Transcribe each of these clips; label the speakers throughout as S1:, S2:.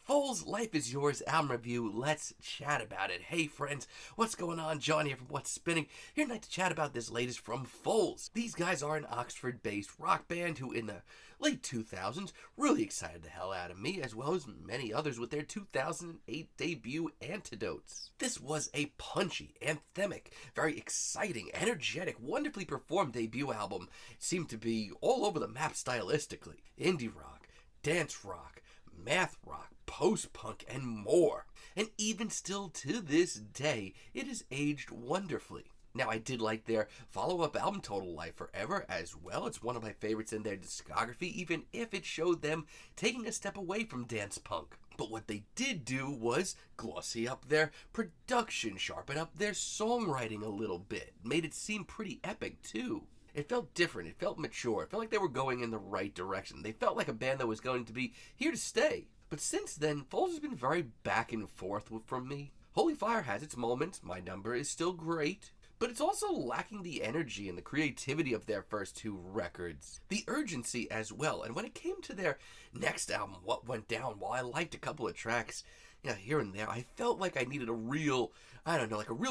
S1: Foals, Life is Yours album review. Let's chat about it. Hey friends, what's going on? John here from What's Spinning, here tonight to chat about this latest from Foals. These guys are an Oxford-based rock band who in the late 2000s really excited the hell out of me, as well as many others with their 2008 debut Antidotes. This was a punchy, anthemic, very exciting, energetic, wonderfully performed debut album. It seemed to be all over the map stylistically. Indie rock, dance rock, math rock, post-punk, and more. And even still to this day, it has aged wonderfully. Now, I did like their follow-up album, Total Life Forever, as well. It's one of my favorites in their discography, even if it showed them taking a step away from dance punk. But what they did do was glossy up their production, sharpen up their songwriting a little bit, made it seem pretty epic, too. It felt different, it felt mature, it felt like they were going in the right direction. They felt like a band that was going to be here to stay. But since then, Foals has been very back and forth from me. Holy Fire has its moments, My Number is still great, but it's also lacking the energy and the creativity of their first two records. The urgency as well, and when it came to their next album, What Went Down, while I liked a couple of tracks, here and there, I felt like I needed a real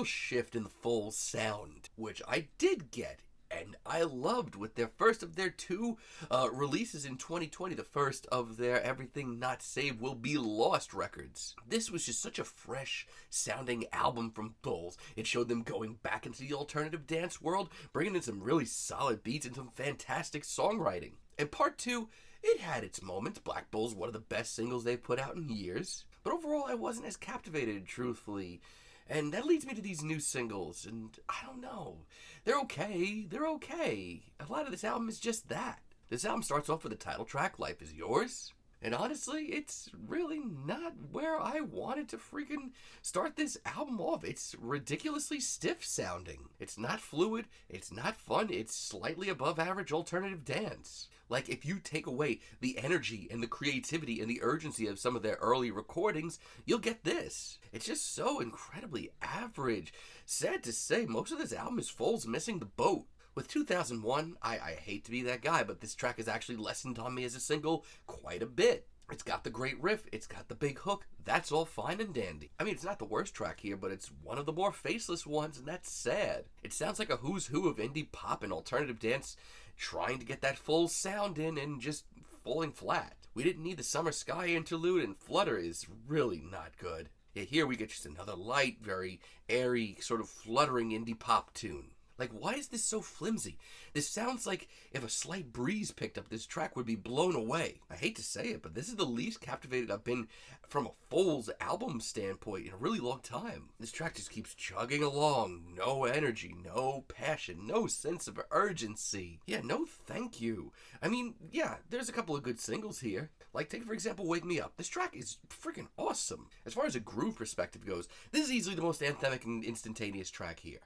S1: shift in the Foals sound, which I did get. And I loved with their first of their two releases in 2020, the first of their Everything Not Saved Will Be Lost records. This was just such a fresh sounding album from Foals. It showed them going back into the alternative dance world, bringing in some really solid beats and some fantastic songwriting. And part two, it had its moments. Black Bull's one of the best singles they've put out in years. But overall, I wasn't as captivated, truthfully. And that leads me to these new singles, and I don't know. They're okay. A lot of this album is just that. This album starts off with the title track, Life is Yours. And honestly, it's really not where I wanted to freaking start this album off. It's ridiculously stiff sounding. It's not fluid, it's not fun, it's slightly above average alternative dance. Like, if you take away the energy and the creativity and the urgency of some of their early recordings, you'll get this. It's just so incredibly average. Sad to say, most of this album is Foals missing the boat. With 2001, I hate to be that guy, but this track has actually lessened on me as a single quite a bit. It's got the great riff, it's got the big hook, that's all fine and dandy. I mean, it's not the worst track here, but it's one of the more faceless ones, and that's sad. It sounds like a who's who of indie pop and alternative dance trying to get that full sound in and just falling flat. We didn't need the Summer Sky interlude, and Flutter is really not good. Yeah, here we get just another light, very airy, sort of fluttering indie pop tune. Like, why is this so flimsy? This sounds like if a slight breeze picked up this track would be blown away. I hate to say it, but this is the least captivated I've been from a Foals album standpoint in a really long time. This track just keeps chugging along. No energy, no passion, no sense of urgency. Yeah, no thank you. I mean, yeah, there's a couple of good singles here. Like, take for example, Wake Me Up. This track is freaking awesome. As far as a groove perspective goes, this is easily the most anthemic and instantaneous track here.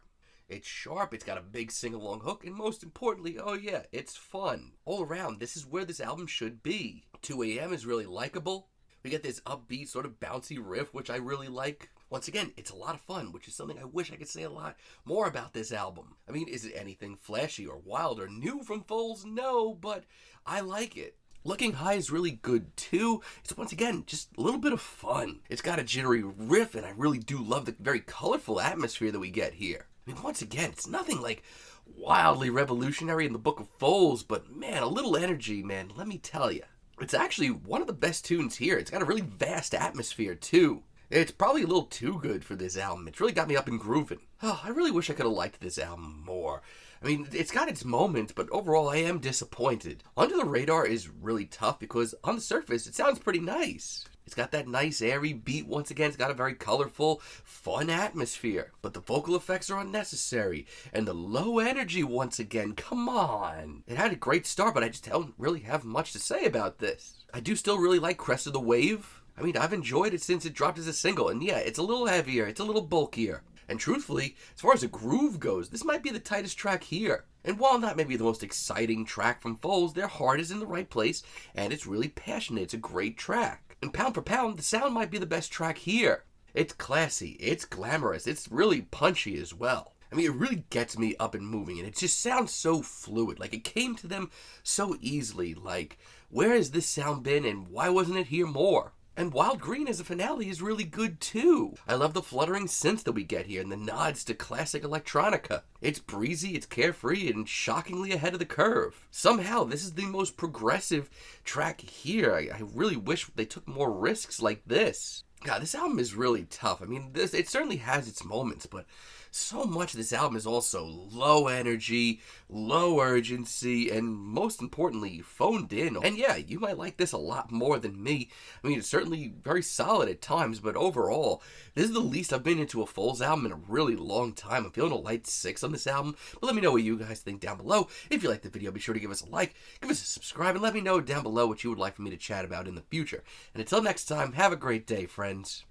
S1: It's sharp, it's got a big sing-along hook, and most importantly, oh yeah, it's fun. All around, this is where this album should be. 2 AM is really likable. We get this upbeat, sort of bouncy riff, which I really like. Once again, it's a lot of fun, which is something I wish I could say a lot more about this album. I mean, is it anything flashy or wild or new from Foals? No, but I like it. Looking High is really good too. It's once again just a little bit of fun. It's got a jittery riff, and I really do love the very colorful atmosphere that we get here. I mean, once again, it's nothing like wildly revolutionary in the Book of Foals, but man, a little energy, man, let me tell you. It's actually one of the best tunes here. It's got a really vast atmosphere too. It's probably a little too good for this album. It's really got me up and grooving. Oh, I really wish I could have liked this album more. I mean, it's got its moments, but overall I am disappointed. Under the Radar is really tough because on the surface it sounds pretty nice. It's got that nice airy beat once again. It's got a very colorful, fun atmosphere. But the vocal effects are unnecessary. And the low energy once again, come on. It had a great start, but I just don't really have much to say about this. I do still really like Crest of the Wave. I mean, I've enjoyed it since it dropped as a single. And yeah, it's a little heavier, it's a little bulkier. And truthfully, as far as the groove goes, this might be the tightest track here. And while not maybe the most exciting track from Foals, their heart is in the right place, and it's really passionate. It's a great track. And pound for pound, the sound might be the best track here. It's classy, it's glamorous, it's really punchy as well. I mean, it really gets me up and moving, and it just sounds so fluid. Like, it came to them so easily. Like, where has this sound been, and why wasn't it here more? And Wild Green as a finale is really good too. I love the fluttering synth that we get here and the nods to classic electronica. It's breezy, it's carefree, and shockingly ahead of the curve. Somehow, this is the most progressive track here. I really wish they took more risks like this. God, this album is really tough. I mean, it certainly has its moments, but so much of this album is also low energy, low urgency, and most importantly, phoned in. And yeah, you might like this a lot more than me. I mean, it's certainly very solid at times, but overall, this is the least I've been into a Foals album in a really long time. I'm feeling a light 6 on this album, but let me know what you guys think down below. If you liked the video, be sure to give us a like, give us a subscribe, and let me know down below what you would like for me to chat about in the future. And until next time, have a great day, friends.